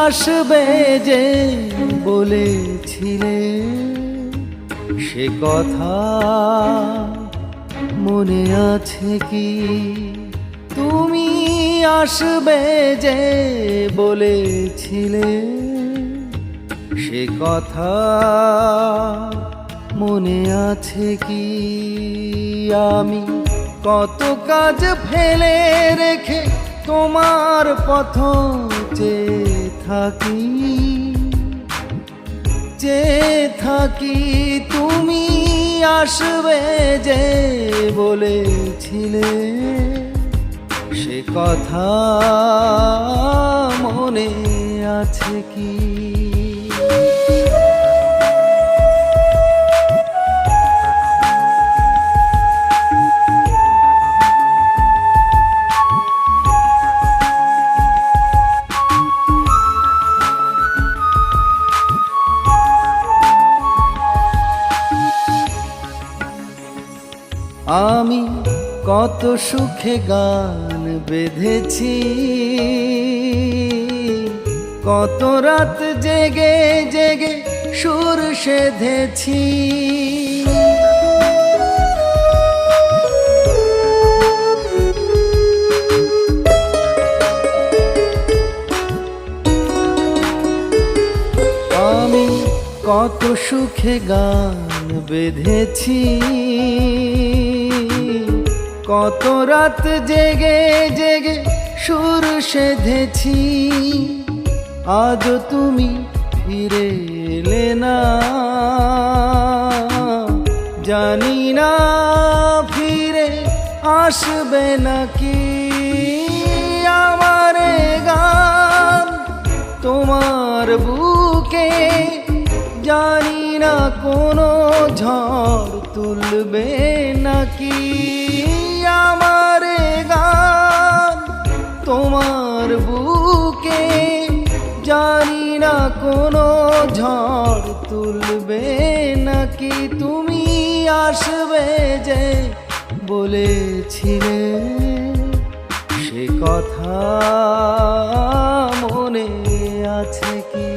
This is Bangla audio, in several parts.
আসবে যে বলেছিলে সে কথা মনে আছে কি? তুমি আসবে যে বলেছিলে সে কথা মনে আছে কি? আমি কত কাজ ফেলে রেখে তোমার পথ চেয়ে থাকি তুমি আসবে যে বলেছিলে সে কথা মনে আছে কি? আমি কত সুখে গান বেঁধেছি, কত রাত জেগে জেগে সুর সেধেছি। আমি কত সুখে গান বেঁধেছি, কত রাত জেগে জেগে সুর সেধেছি। আজ তুমি ফিরে এলে না, জানি না ফিরে আসবে নাকি। আমার গান তোমার বুকে জানি না কোনো ঝড় তুলবে নাকি। আমার গান তোমার বুকে জানি না কোনো ঝড় তুলবে নাকি। তুমি আসবে যে বলেছিলে সে কথা মনে আছে কি?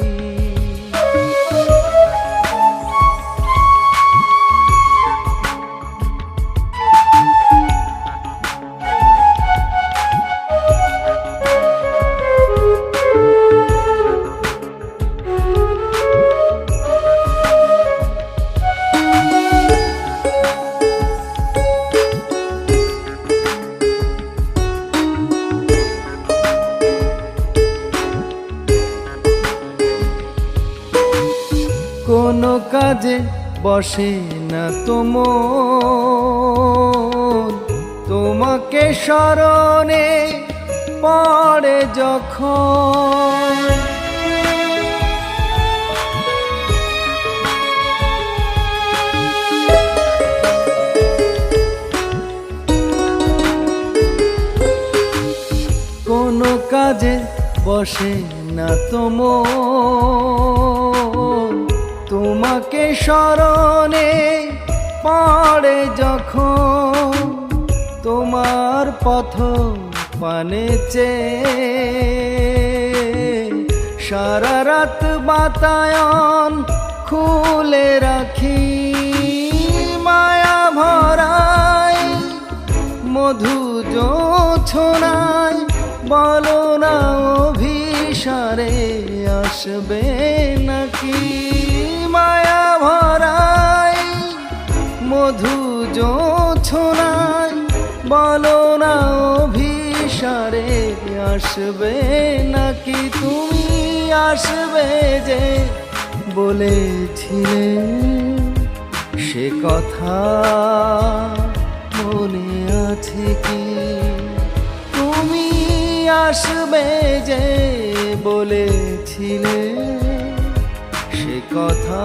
কোনো কাজে বসে না তোমাকে স্মরণে পড়ে যখন। কোনো কাজে বসে না তোমাকে স্মরণে পড়ে যখন। তোমার পথ পানে সারা রাত বাতায়ন খুলে রাখি। মায়া ভরায় মধু জোছনায় বলো না অভিসারে আসবে নাকি। মায়া ভরায় মধু জোছনায় বলো না অভিসারে আসবে নাকি। তুমি আসবে যে বলেছিলে সে কথা মনে আছে কি? তুমি আসবে যে বলেছিলে সে কথা